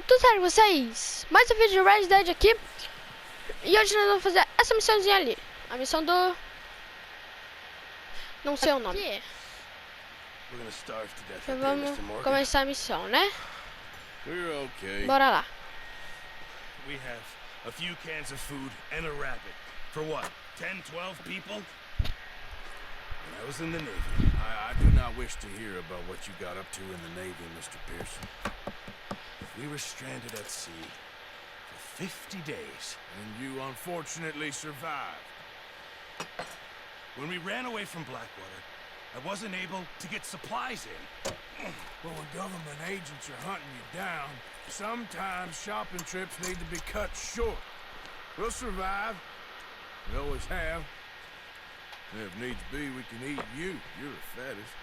tudo certo com vocês? Mais um vídeo de RDR2 aqui. E hoje nós vamos fazer essa missãozinha ali. A missão do... não sei o nome. Já vamos começar a missão, né? Bora lá. We have a few cans of food and a rabbit. For what? 10, 12 people? When I was in the Navy, I do not wish to hear about what you got up to in the Navy, Mr. Pearson. we were stranded at sea for 50 days. And you unfortunately survived. When we ran away from Blackwater, I wasn't able to get supplies in. Well, when government agents are hunting you down, sometimes shopping trips need to be cut short. We'll survive. We always have. If needs be, we can eat you. You're a fetish.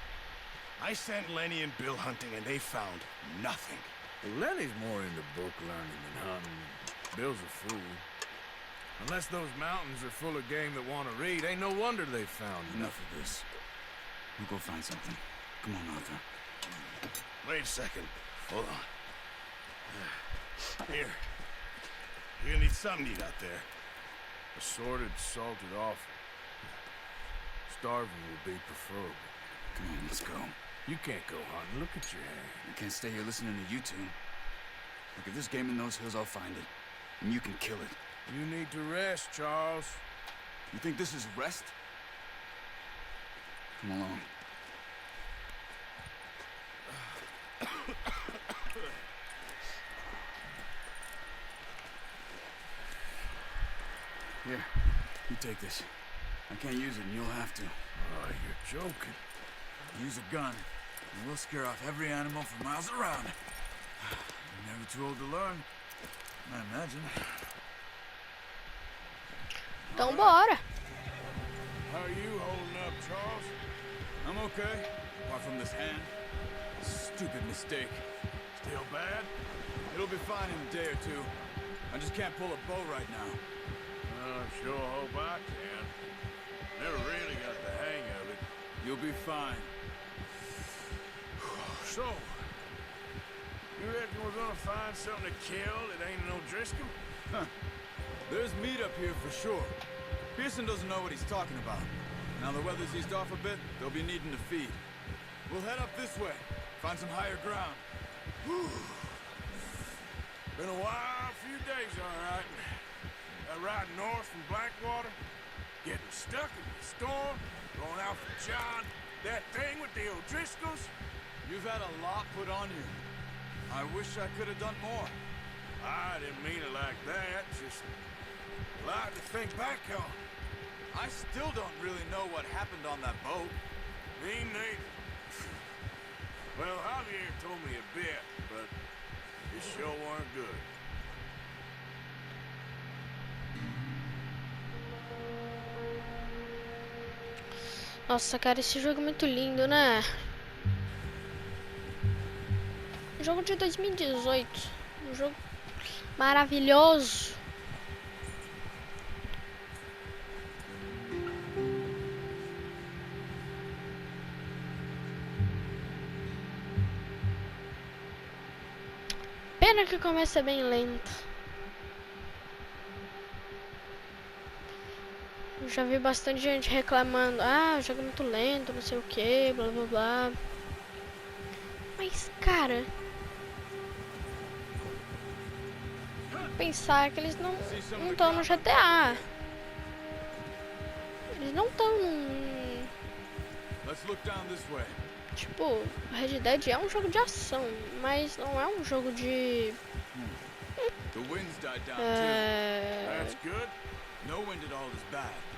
I sent Lenny and Bill hunting and they found nothing. Well, Lenny's more into book learning than hunting. Bill's a fool. Unless those mountains are full of game that want to read, ain't no wonder they found Enough of this. We'll go find something. Come on, Arthur. Wait a second. Hold on. Here. You're gonna need something to eat out there. Assorted, salted offal. Starving will be preferable. Come on, let's go. You can't go hunting. Look at your hand. I can't stay here listening to you two. Look, if there's game in those hills, I'll find it. And you can kill it. You need to rest, Charles. You think this is rest? Come along. Here, you take this. I can't use it, and you'll have to. Oh, you're joking. Use a gun, and we'll scare off every animal for miles around. You're never too old to learn, I imagine. Então bora. How are you holding up, Charles? I'm okay, apart from this hand. Stupid mistake. Still bad? It'll be fine in a day or two. I just can't pull a bow right now. I sure hope I can. Never really got the hang of it. You'll be fine. So, you reckon we're gonna find something to kill that ain't no Driscoll? Huh. There's meat up here for sure. Pearson doesn't know what he's talking about. Now the weather's eased off a bit, they'll be needing to feed. We'll head up this way, find some higher ground. Whew. Been a wild few days, all right. That ride north from Blackwater, getting stuck in the storm, going out for John, that thing with the O'Driscolls. You've had a lot put on you. I wish I could have done more. I didn't mean it like that, just a lot to think back on. I still don't really know what happened on that boat. Me neither. Well, Javier told me a bit, but it sure weren't good. Nossa, cara, esse jogo é muito lindo, né? Jogo de 2018. Um jogo maravilhoso. Pena que começa bem lento. Eu já vi bastante gente reclamando. Ah, o jogo é muito lento, não sei o que, blá blá blá. Mas, cara, pensar que eles não estão no GTA. Eles não estão num... Tipo, Red Dead é um jogo de ação, mas não é um jogo de...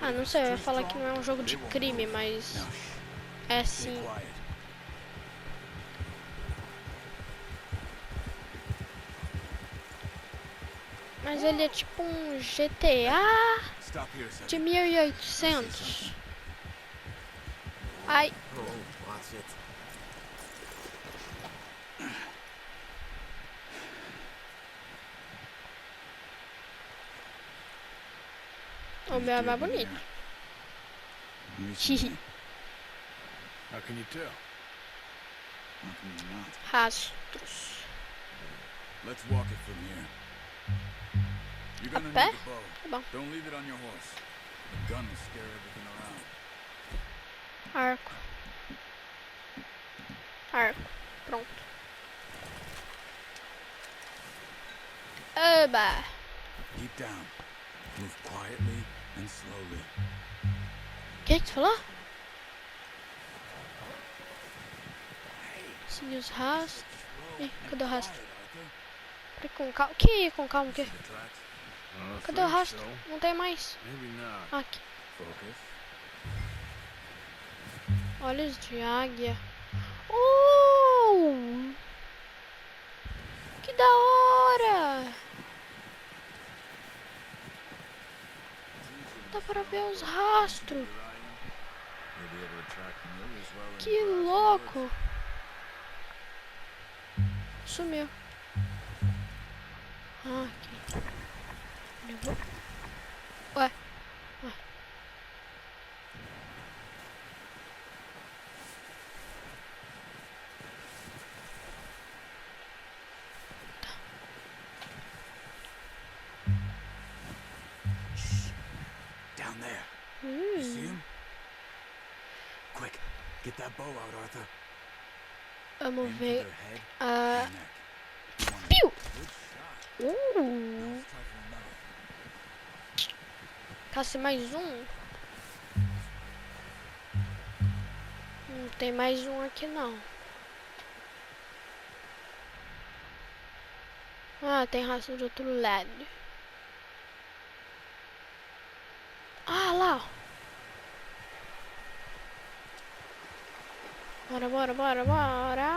Ah, não sei, eu ia falar que não é um jogo de crime, mas... É sim. Mas ele é tipo um GTA de 1800. Ai. O meu é mais bonito. How can you tell? Rastros. Let's walk it from here. You're gonna pé? need the bow. Tá bom. Don't leave it on your horse. The gun will scare everything around. Arco. Arco. Pronto. Oba! Keep down. Move quietly and slowly. Que tu falou? Seguir os rastros. Ih, cadê o rastro? Pra ir com calma. Que ir com calma o quê? Cadê o rastro? Não tem mais. Aqui. Olhos de águia. Que da hora! Dá pra ver os rastros. Que louco! Sumiu. Aqui. Levou. Ué. Ué. Down there. You see him? Quick, get that bow out, Arthur. Vamos Aim for ver. their head Ah. and neck. You want Piu! good shot. Let's try for another. Caça mais um. Não tem mais um aqui não. Ah, tem rastro do outro lado. Ah, lá. Ó. Bora, bora, bora, bora.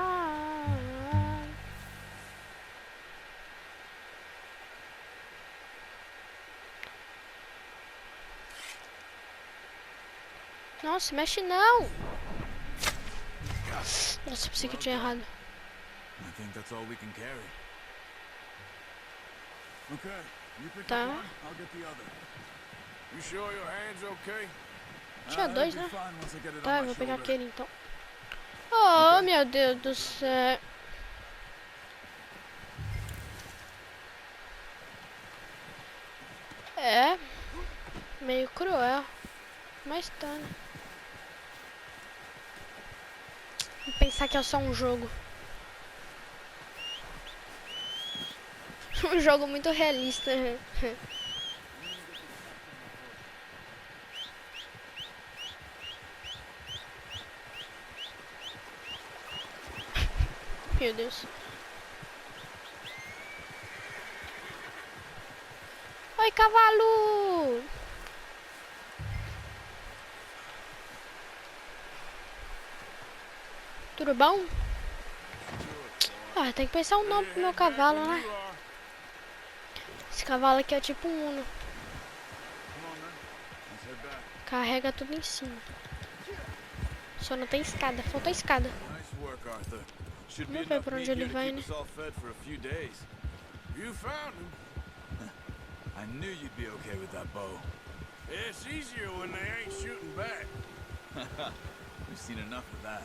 Nossa, mexe não. Nossa, pensei que eu tinha errado. I think that's all we can carry. Okay, you pick Tá. up one, I'll get the other. You sure your hand's okay? Tinha It'll dois, be né? fine once I get it Tá, on eu my vou pegar shoulder. aquele então. Oh, meu Deus do céu. É meio cruel, mas tá, né? Vou pensar que é só um jogo. Um jogo muito realista. Meu Deus. Oi, cavalo! Tudo bom? Ah, tem que pensar um nome pro meu cavalo, né? Esse cavalo aqui é tipo um Uno. Come on, then. Let's head back. Carrega tudo em cima. Só não tem escada. Falta escada. Nice work, Arthur. Should be Vamos ver enough por meat onde ele here to vai, keep né? us all fed for a few days. You found him. I knew you'd be okay with that bow. It's easier when they ain't shooting back. We've seen enough of that.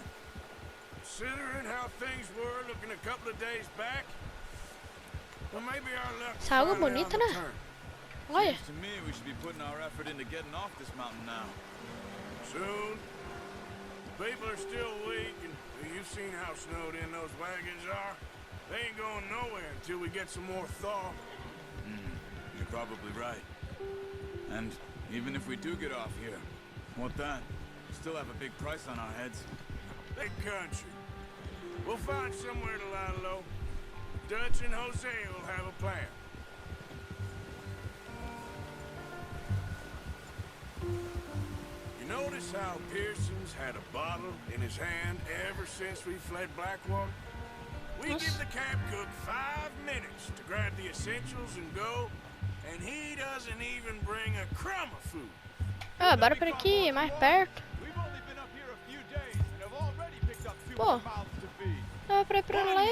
Considering how things were looking a couple of days back, well, maybe our luck Essa água finally bonita, on the né? turn. Olha. Seems to me we should be putting our effort into getting off this mountain now. Soon. People are still weak, and you've seen how snowed in those wagons are. They ain't going nowhere until we get some more thaw. You're probably right. And even if we do get off here, what then? We still have a big price on our heads. Big country. We'll find somewhere to lie low. Dutch and Jose will have a plan. You notice how Pearson's had a bottle in his hand ever since we fled Blackwater? We give the camp cook 5 minutes to grab the essentials and go, and he doesn't even bring a crumb of food. Ah, bora por aqui, mais perto. We've only been up here a few days and have already picked up 2 Pô, mouths to feed. dá pra ir pra lá.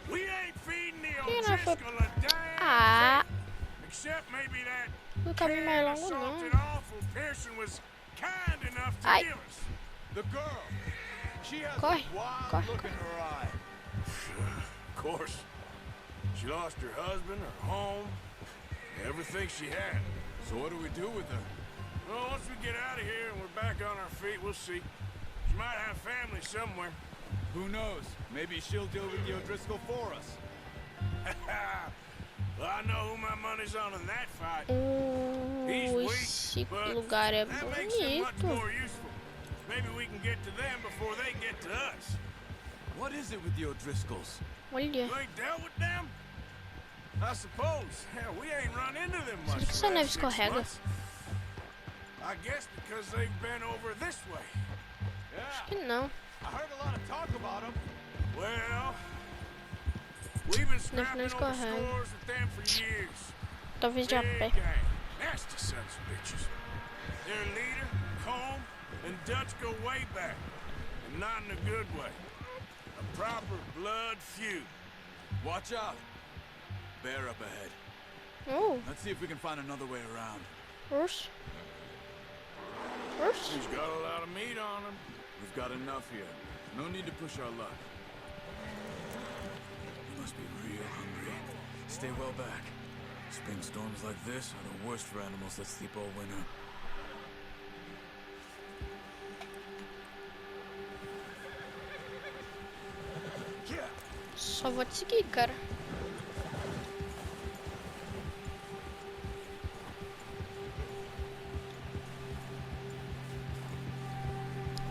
We ain't feeding the Que não foi... O'Driscoll a damn Ah, thing, except maybe that no caminho mais can of longo salted não. offal Pearson was kind enough to Ai. give us. The girl. She has Corre, a wild corre, look in her eye. Of course. She lost her husband, her home, everything she had. So what do we do with her? Well, once we get out of here and we're back on our feet, we'll see. She might have family somewhere. Who knows? Maybe she'll deal with the O'Driscoll for us. Well, I know who my money's on in that fight. He's Esse weak, but lugar é that makes him much bonito. more useful. Maybe we can get to them before they get to us. What is it with the O'Driscolls? Olha. You ain't dealt with them? I suppose. Hell, we ain't run into them much. Será que essa the neve last 6 escorrega? months. I guess because they've been over this way. Que não. I heard a lot of talk about them. Well, we've been Neve scrapping não over escorrega. scores with them for years. Talvez de a pé. Big gang. Nasty sons of bitches. Their leader, Colm, and Dutch go way back. And not in a good way. A proper blood feud. Watch out. Bear up ahead. Oh, Let's see if we can find another way around. urso. Urso? He's got a lot of meat on him. We've got enough here. No need to push our luck. You must be real hungry. Stay well back. Spring storms like this are the worst for animals that sleep all winter. Yeah. Só vou te seguir, cara.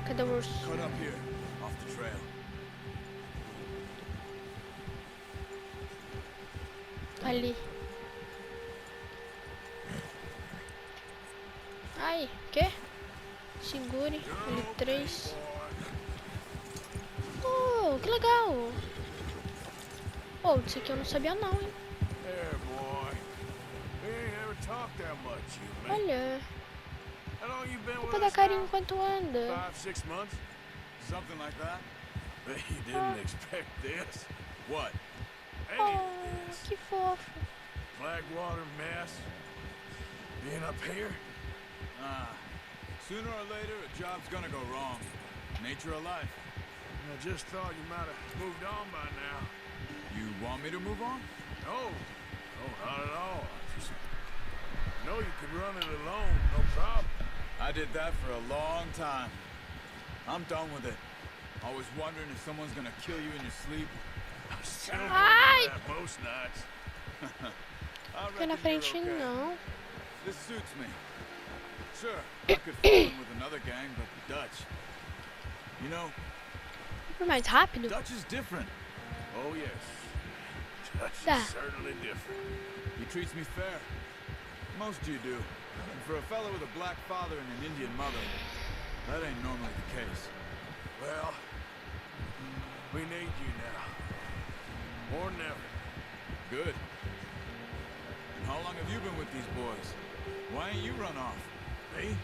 Cadê o urso? Cut up here, off the trail. Ali. Ai, quê? Segure. L3. Oh, que legal. Oh, isso aqui eu não sabia não, hein? There, boy. We ain't ever talked that much, you man. Olha. How long you been Dá with pra dar us carinho now? enquanto anda. 5, 6 months? Something like that? Bet you didn't expect this. What? Any Oh, of this. que fofo. Blackwater mess. Being up here? Sooner or later, a job's gonna go wrong. Nature of life. I just thought you might have moved on by now. You want me to move on? No. No, not at all. I just know you could run it alone, no problem. I did that for a long time. I'm done with it. Always wondering if someone's gonna kill you in your sleep. I'm still Ai! doing that most nights. I Fica na reckon you're frente okay. não. This suits me. Sure, I could fall in with another gang, but Dutch. You know, Super mais rápido. Dutch is different. Oh, yes. Dutch Yeah. is certainly different. He treats me fair. Most you do. And for a fellow with a black father and an Indian mother, that ain't normally the case. Well, we need you now. More than ever. Good. And how long have you been with these boys? Why ain't you run off? Me?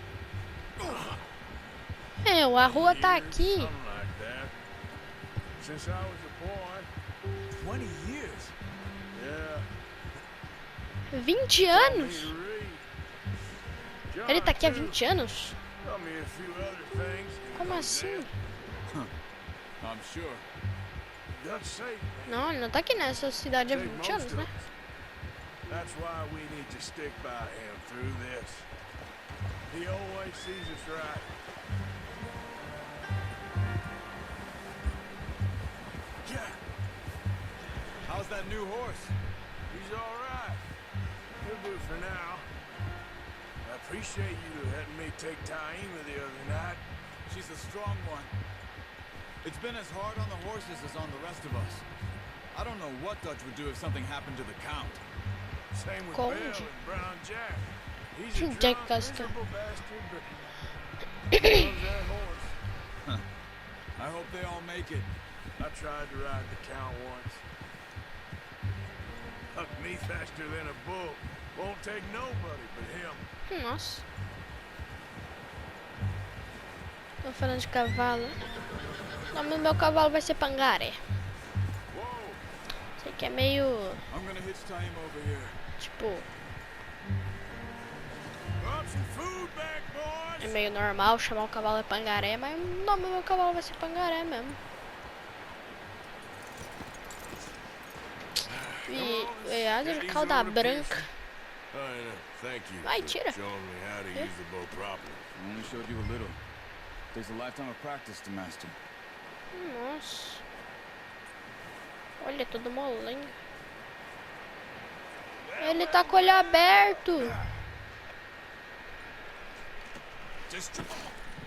Meu, a rua tá Years, aqui. something like that. Since I was a boy. 20 years? Yeah. 20 Taught me anos? to read. Ele tá aqui há John, 20 anos? too, taught me a few other things. Como assim? I'm sure. Dutch saved me. Não, ele não tá aqui nessa cidade há Saved 20 most anos, of né? us. That's why we need to stick by him through this. He always sees us right. Yeah, How's that new horse? he's all right. He'll do for now. I appreciate you letting me take Taima the other night. She's a strong one. It's been as hard on the horses as on the rest of us. I don't know what Dutch would do if something happened to the Count. Same with Cold. Bill and Brown Jack. He's a Jack drunk, Custer. miserable bastard, but he loves that horse. I hope they all make it. I tried to ride the Count once. Hucked me faster than a bull. Won't take nobody but him. Nossa. Tô falando de cavalo. O nome do meu cavalo vai ser Pangaré. Whoa! Sei que é meio, I'm gonna hitch Taima over here. tipo, Brought some food back, boys! é meio normal chamar o cavalo de Pangaré, mas o nome do meu cavalo vai ser Pangaré mesmo. E asa de cauda branca. Thank you Vai, for tira. showing me how to use the bow properly. I only showed you a little. Takes a lifetime of practice to master. Nossa. Olha, todo molengo. Ele tá com o olho aberto.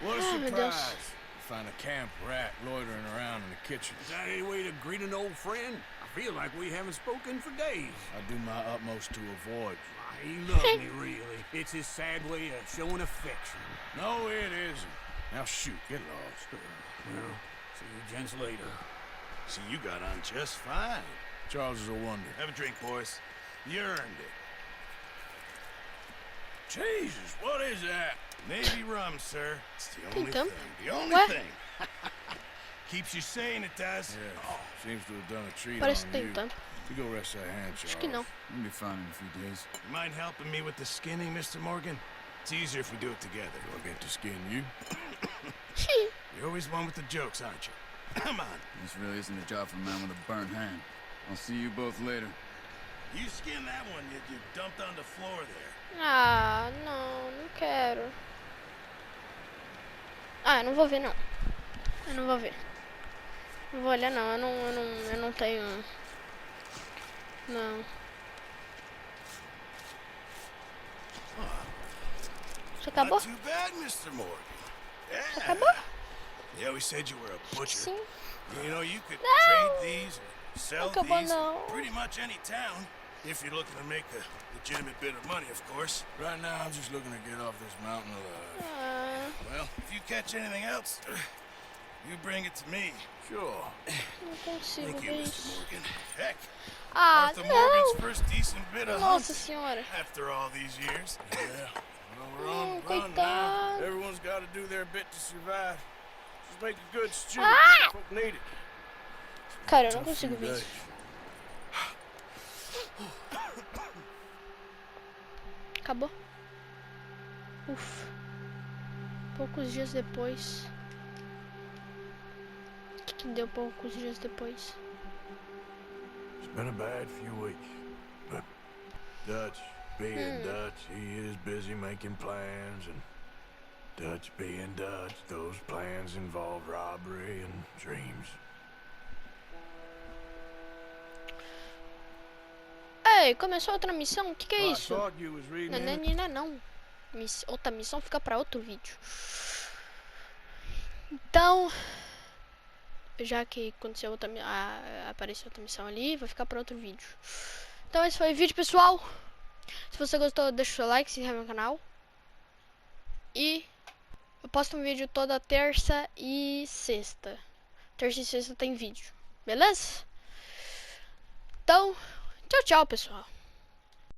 What a Oh, meu Deus. surprise. Find a camp rat loitering around in the kitchen. Is that any way to greet an old friend? I feel like we haven't spoken for days. I do my utmost to avoid. He loves me, really. It's his sad way of showing affection. No, it isn't. Now shoot, get lost. Well, see you gents later. See, you got on just fine. Charles is a wonder. Have a drink, boys. You earned it. Jesus, what is that? Navy rum, sir. It's the only Então. thing. The only Ué? thing. Keeps you sane, it does. Yeah, seems to have done a treat Parece on que you. tem tanto. You go rest that hand, Charles. Acho que não. You'll be fine in a few days. You mind helping me with the skinning, Mr. Morgan? It's easier if we do it together. Do I get to skin you? You're always one with the jokes, aren't you? Come on. This really isn't a job for a man with a burnt hand. I'll see you both later. You skin that one you dumped on the floor there. Ah, não quero. Ah, eu não vou ver, não. Eu não vou ver. Não vou olhar, não. Eu não tenho... Não. Já acabou? Not too bad, Mr. Morgan. Yeah. Acabou? Yeah, we said you were a butcher. Sim. You know, you could No. trade these or sell Acabou these não. in pretty much any town. If you're looking to make a legitimate bit of money, of course. Right now, I'm just looking to get off this mountain alive. Ah, Well, if you catch anything else, you bring it to me. Sure. não consigo Thank you, ver Mr. isso. Morgan. Heck, Ah, Arthur Morgan's não! first decent bit of Nossa hunt senhora. after all these years. Yeah. Well, we're on the run now. Coitado. Everyone's got to do their bit to survive. Just make a good stew. Ah! Folk need it. Cara, eu não Tough consigo few ver days. isso. Acabou? Ufa. Poucos dias depois. O que deu poucos dias depois? It's been a bad few weeks, but Dutch being Dutch, he is busy making plans, and Dutch being Dutch, those plans involve robbery and dreams. Ei, começou outra missão? O que é I isso? thought you was reading in it. Nananina, não. Outra missão fica pra outro vídeo. Então, já que aconteceu outra, apareceu outra missão ali, vai ficar pra outro vídeo. Então esse foi o vídeo, pessoal. Se você gostou, deixa o seu like, se inscreve no canal. E eu posto um vídeo toda terça e sexta. Terça e sexta tem vídeo, beleza? Então, tchau, tchau, pessoal.